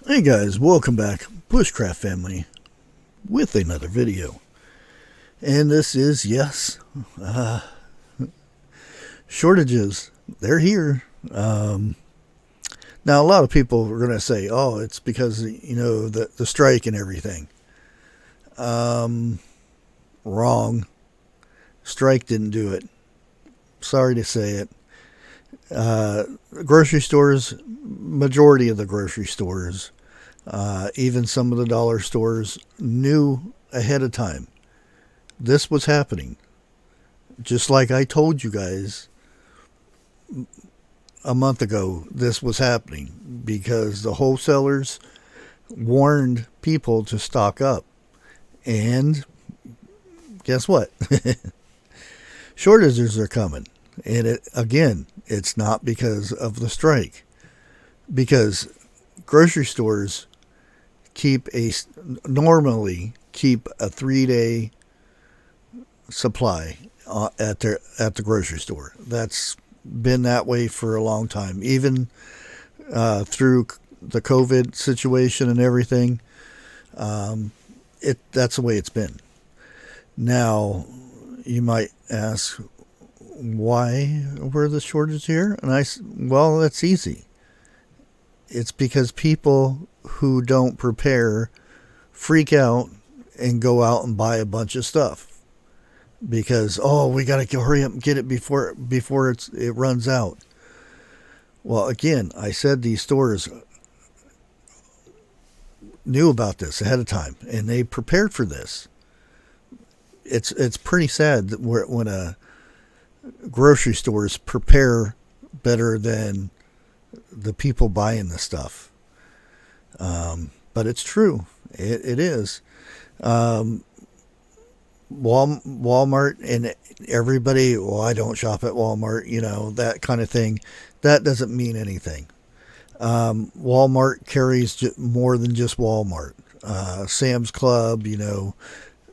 Hey guys, welcome back, Bushcraft family, with another video. And this is, yes, shortages. They're here. Now, a lot of people are going to say, oh, it's because, the strike and everything. Wrong. Strike didn't do it. Sorry to say it. Grocery stores, majority of the grocery stores, even some of the dollar stores, knew ahead of time this was happening. Just like I told you guys a month ago, this was happening because the wholesalers warned people to stock up. And guess what? Shortages are coming. And it's not because of the strike. Because grocery stores normally keep a 3-day supply at the grocery store. That's been that way for a long time. Even through the COVID situation and everything, that's the way it's been. Now, you might ask, why were the shortages here? And well, that's easy. It's because people who don't prepare freak out and go out and buy a bunch of stuff because, we got to hurry up and get it before it runs out. Well, again, I said these stores knew about this ahead of time and they prepared for this. It's pretty sad that when grocery stores prepare better than the people buying the stuff. But it's true. It is. Walmart and everybody, I don't shop at Walmart, that kind of thing. That doesn't mean anything. Walmart carries more than just Walmart. Sam's Club,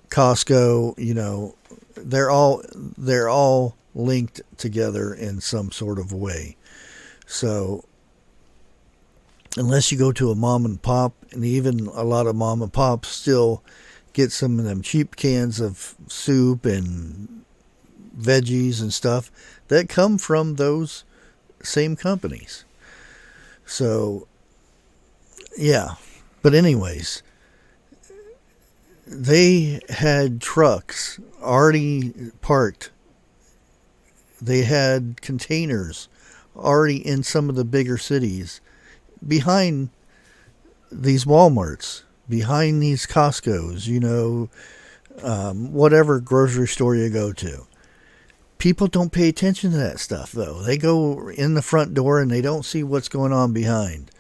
Costco, they're all linked together in some sort of way. So unless you go to a mom and pop, and even a lot of mom and pops still get some of them cheap cans of soup and veggies and stuff that come from those same companies. So yeah, but anyways, they had trucks already parked. They had containers already in some of the bigger cities behind these Walmarts, behind these Costco's, whatever grocery store you go to. People don't pay attention to that stuff, though. They go in the front door and they don't see what's going on behind.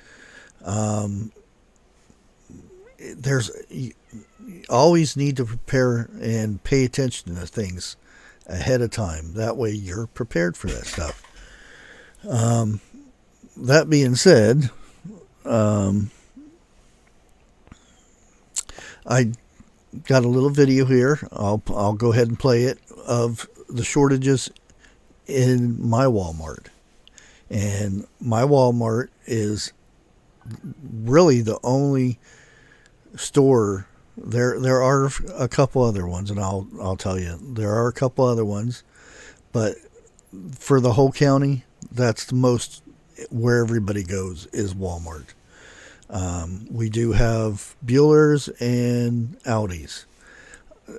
You always need to prepare and pay attention to things ahead of time. That way you're prepared for that stuff. That being said, I got a little video here. I'll go ahead and play it of the shortages in my Walmart. And my Walmart is really the only store. There are a couple other ones, and I'll tell you, there are a couple other ones, but for the whole county, that's the most where everybody goes is Walmart. We do have Bueller's and Aldi's.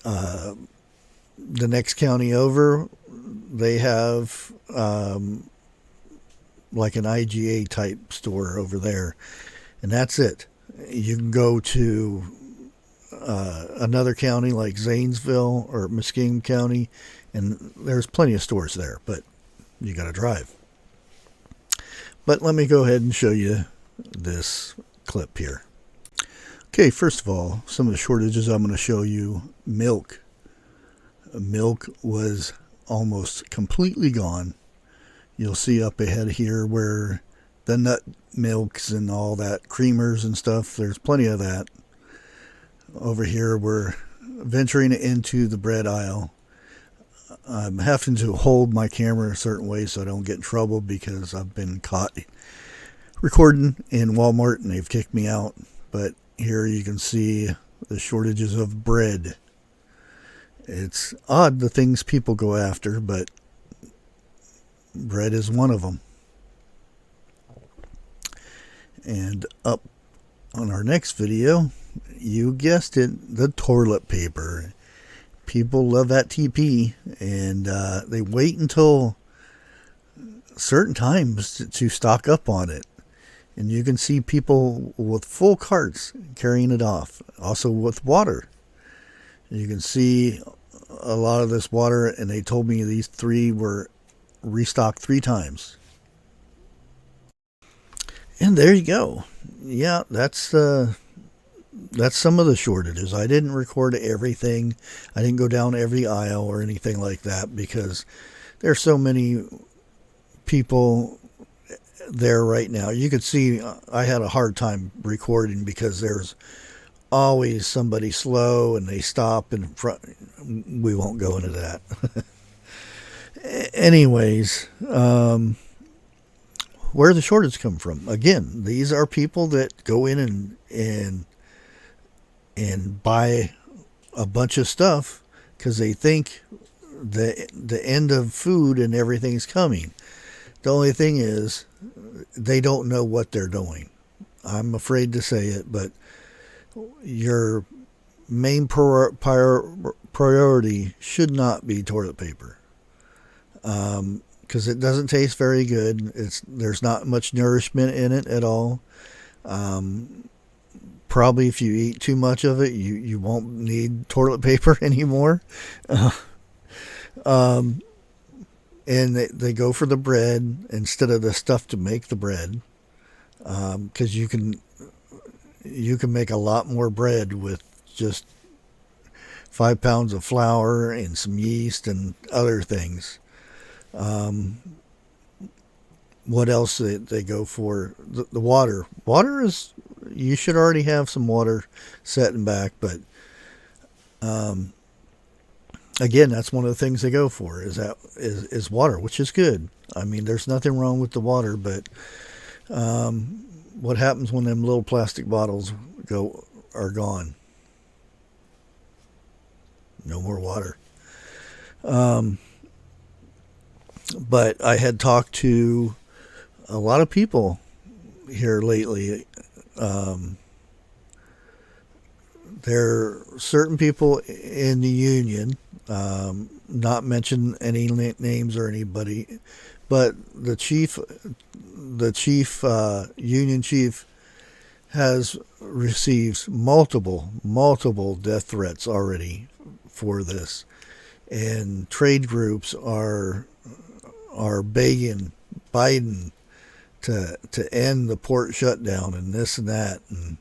The next county over, they have like an IGA type store over there, and that's it. You can go to another county like Zanesville or Muskingum County, and there's plenty of stores there, but you got to drive. But let me go ahead and show you this clip here. Okay, first of all, some of the shortages I'm going to show you. Milk. Milk was almost completely gone. You'll see up ahead here where the nut milks and all that, creamers and stuff, there's plenty of that. Over here we're venturing into the bread aisle. I'm having to hold my camera a certain way so I don't get in trouble because I've been caught recording in Walmart and they've kicked me out. But here you can see the shortages of bread. It's odd the things people go after, but bread is one of them. And up on our next video, you guessed it, the toilet paper. People love that TP, and they wait until certain times to stock up on it. And you can see people with full carts carrying it off. Also with water. You can see a lot of this water, and they told me these three were restocked 3 times. And there you go. Yeah, that's some of the shortages. I didn't record everything. I didn't go down every aisle or anything like that because there's so many people there right now. You could see I had a hard time recording because there's always somebody slow and they stop in front. We won't go into that. Anyways, where the shortage come from? Again, these are people that go in and buy a bunch of stuff because they think the end of food and everything's coming. The only thing is they don't know what they're doing. I'm afraid to say it, but your main priority should not be toilet paper. Because it doesn't taste very good. There's not much nourishment in it at all. Probably if you eat too much of it, you won't need toilet paper anymore. And they go for the bread instead of the stuff to make the bread. Because you can make a lot more bread with just 5 pounds of flour and some yeast and other things. What else they go for? The water. Water is, you should already have some water setting back, but again, that's one of the things they go for is water, which is good. I mean, there's nothing wrong with the water, but what happens when them little plastic bottles are gone? No more water. But I had talked to a lot of people here lately. There are certain people in the union, not mention any names or anybody, but the union chief has received multiple death threats already for this, and trade groups are begging Biden to end the port shutdown and this and that. And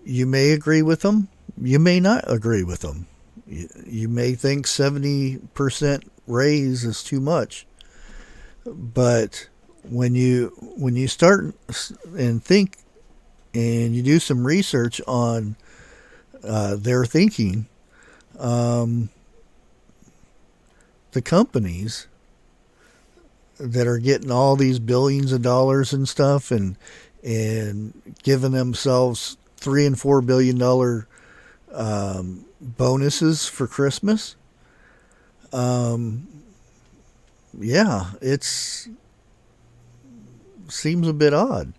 you may agree with them. You may not agree with them. You may think 70% raise is too much. But when you start and think and you do some research on their thinking, the companies that are getting all these billions of dollars and stuff and giving themselves $3 and $4 billion bonuses for Christmas. Yeah, seems a bit odd.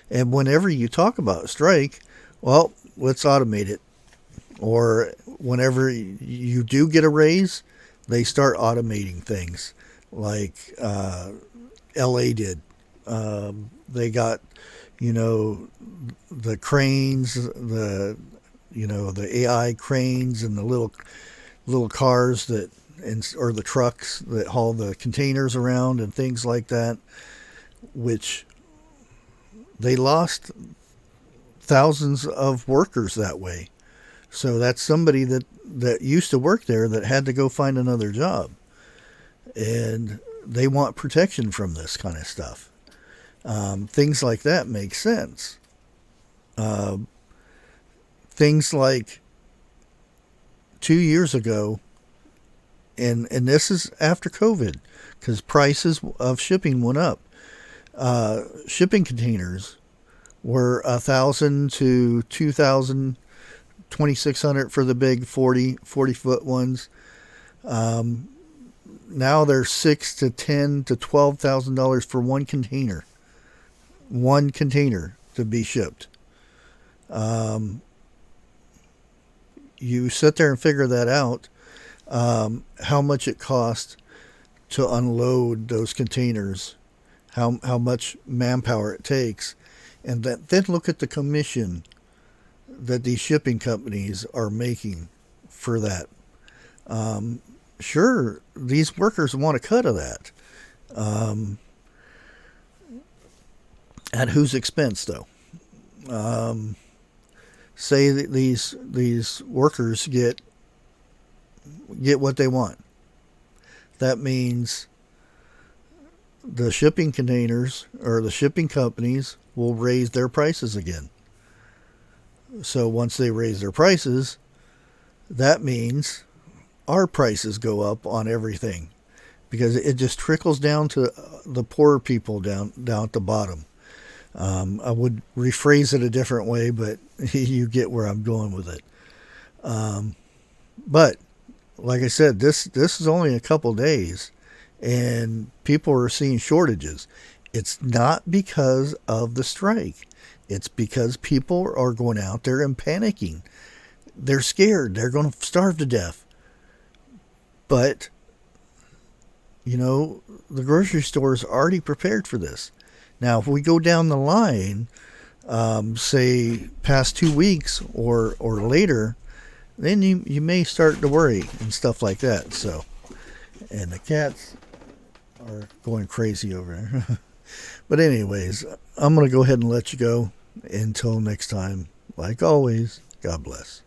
And whenever you talk about strike, well, let's automate it. Or whenever you do get a raise, they start automating things like LA did. They got, the cranes, the AI cranes and the little cars or the trucks that haul the containers around and things like that, which they lost thousands of workers that way. So that's somebody that used to work there that had to go find another job. And they want protection from this kind of stuff. Things like that make sense. Things like 2 years ago, and this is after COVID, because prices of shipping went up. Shipping containers were 1,000 to 2,000, 2,600 for the big 40 foot ones. Now they're $6,000 to $10,000 to $12,000 for one container to be shipped. You sit there and figure that out, how much it costs to unload those containers, how much manpower it takes, and then look at the commission that these shipping companies are making for that. Sure, these workers want a cut of that. At whose expense, though? Say that these workers get what they want. That means the shipping containers or the shipping companies will raise their prices again. So once they raise their prices, that means our prices go up on everything, because it just trickles down to the poorer people down at the bottom. I would rephrase it a different way, but you get where I'm going with it. But like I said, this is only a couple days, and people are seeing shortages. It's not because of the strike. It's because people are going out there and panicking. They're scared. They're going to starve to death. But, the grocery store is already prepared for this. Now, if we go down the line, say past 2 weeks or later, then you may start to worry and stuff like that. So, and the cats are going crazy over there. But anyways, I'm going to go ahead and let you go. Until next time, like always, God bless.